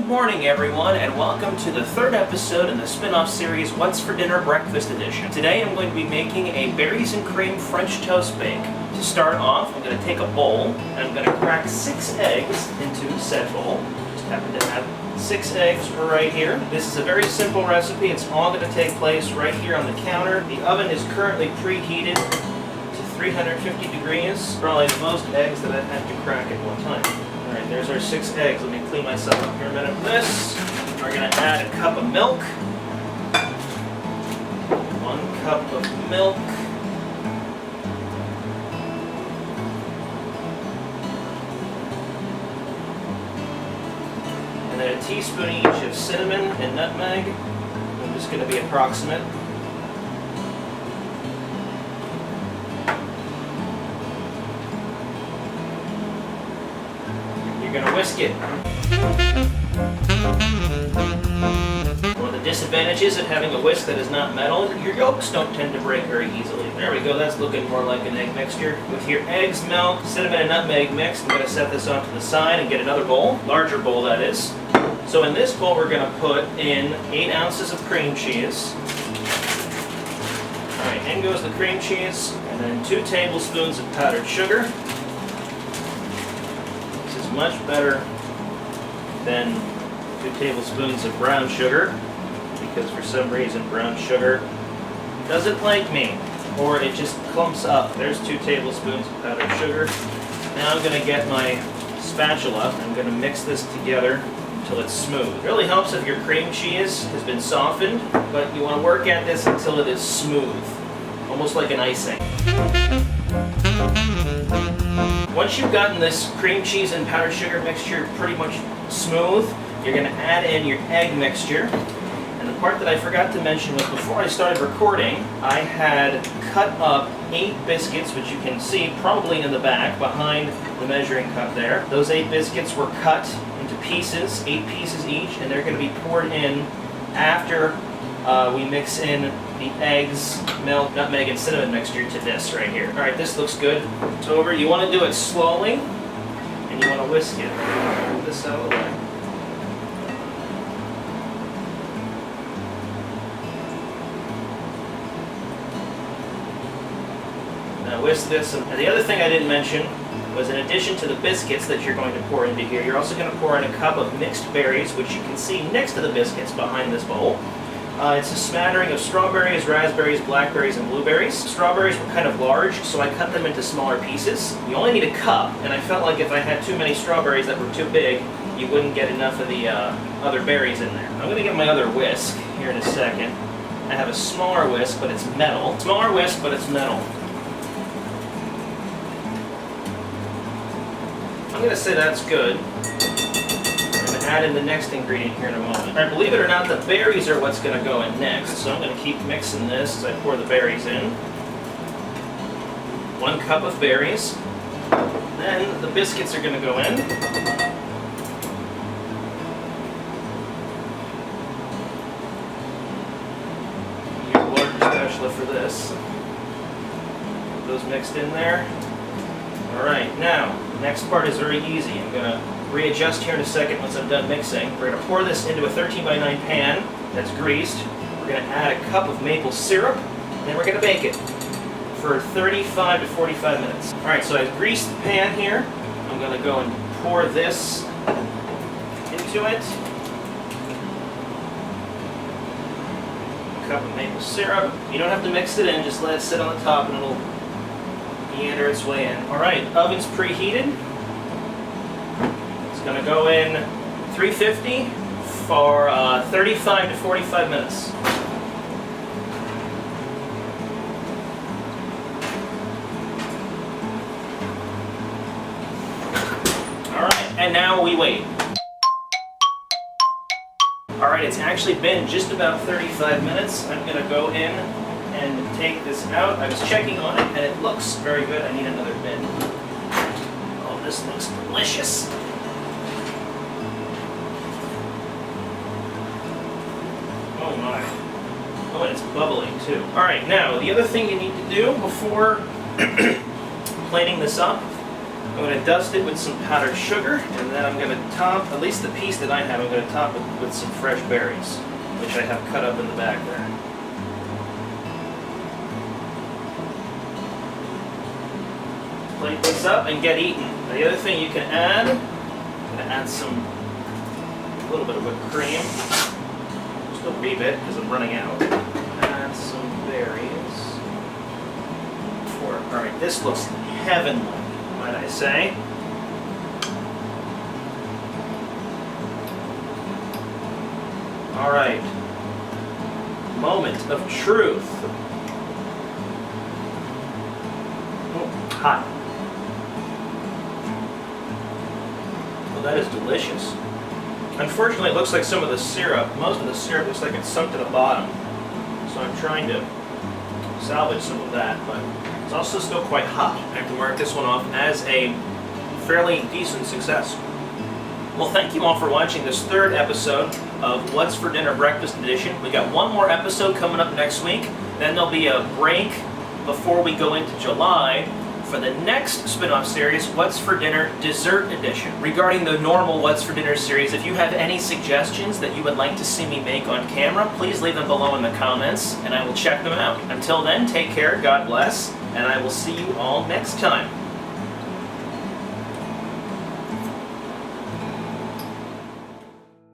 morning, everyone, and welcome to the third episode in the spin-off series, What's for Dinner Breakfast Edition. Today I'm going to be making a berries and cream French toast bake. To start off, I'm going to take a bowl, and I'm going to crack 6 eggs into said bowl. Just happen to have 6 eggs right here. This is a very simple recipe. It's all going to take place right here on the counter. The oven is currently preheated to 350 degrees. Probably the most eggs that I've had to crack at one time. Alright, there's our 6 eggs. Let me clean myself up here a minute with this. We're going to add a cup of milk. 1 cup of milk. And then a teaspoon each of cinnamon and nutmeg. I'm just going to be approximate. You're going to whisk it. One of the disadvantages of having a whisk that is not metal, your yolks don't tend to break very easily. There we go, that's looking more like an egg mixture. With your eggs, milk, cinnamon, and nutmeg mixed, I'm going to set this off to the side and get another bowl, larger bowl that is. So in this bowl we're going to put in 8 ounces of cream cheese. Alright, in goes the cream cheese, and then 2 tablespoons of powdered sugar. Much better than 2 tablespoons of brown sugar, because for some reason brown sugar doesn't like me, or it just clumps up. There's 2 tablespoons of powdered sugar. Now I'm going to get my spatula. I'm going to mix this together until it's smooth. It really helps if your cream cheese has been softened, but you want to work at this until it is smooth, almost like an icing. Once you've gotten this cream cheese and powdered sugar mixture pretty much smooth, you're going to add in your egg mixture. And the part that I forgot to mention was before I started recording, I had cut up 8 biscuits, which you can see probably in the back behind the measuring cup there. Those 8 biscuits were cut into pieces, 8 pieces each, and they're going to be poured in after we mix in the eggs, milk, nutmeg, and cinnamon mixture to this right here. Alright, this looks good. It's over. You want to do it slowly, and you want to whisk it. Move this out of the way. Now whisk this. And the other thing I didn't mention was, in addition to the biscuits that you're going to pour into here, you're also going to pour in a cup of mixed berries, which you can see next to the biscuits behind this bowl. It's a smattering of strawberries, raspberries, blackberries, and blueberries. Strawberries were kind of large, so I cut them into smaller pieces. You only need a cup, and I felt like if I had too many strawberries that were too big, you wouldn't get enough of the other berries in there. I'm going to get my other whisk here in a second. I have a smaller whisk, but it's metal. Smaller whisk, but it's metal. I'm going to say that's good. Add in the next ingredient here in a moment. Alright, believe it or not, the berries are what's going to go in next. So I'm going to keep mixing this as I pour the berries in. 1 cup of berries. Then the biscuits are going to go in. Use a larger spatula for this. Put those mixed in there. Alright, now, the next part is very easy. I'm going to readjust here in a second once I'm done mixing. We're going to pour this into a 13 by 9 pan that's greased. We're going to add a cup of maple syrup, and then we're going to bake it for 35 to 45 minutes. Alright, so I've greased the pan here. I'm going to go and pour this into it. A cup of maple syrup. You don't have to mix it in, just let it sit on the top and it'll meander its way in. Alright, oven's preheated. It's going to go in 350 for 35 to 45 minutes. Alright, and now we wait. Alright, it's actually been just about 35 minutes. I'm going to go in and take this out. I was checking on it and it looks very good. I need another bin. Oh, this looks delicious. Oh my. Oh, and it's bubbling too. Alright, now the other thing you need to do before plating this up I'm going to dust it with some powdered sugar, and then I'm going to top, at least the piece that I have, I'm going to top it with some fresh berries, which I have cut up in the back there. Plate this up and get eaten. The other thing you can add, I'm going to add a little bit of whipped cream, just a wee bit because I'm running out. Add some berries. All right, this looks heavenly, might I say. All right, moment of truth. Oh, hot. Well, that is delicious. Unfortunately, it looks like some of the syrup, most of the syrup looks like it's sunk to the bottom. So I'm trying to salvage some of that, but it's also still quite hot. I have to mark this one off as a fairly decent success. Well, thank you all for watching this third episode of What's for Dinner Breakfast Edition. We got one more episode coming up next week. Then there'll be a break before we go into July for the next spin-off series, What's for Dinner Dessert Edition. Regarding the normal What's for Dinner series, if you have any suggestions that you would like to see me make on camera, please leave them below in the comments, and I will check them out. Until then, take care, God bless, and I will see you all next time.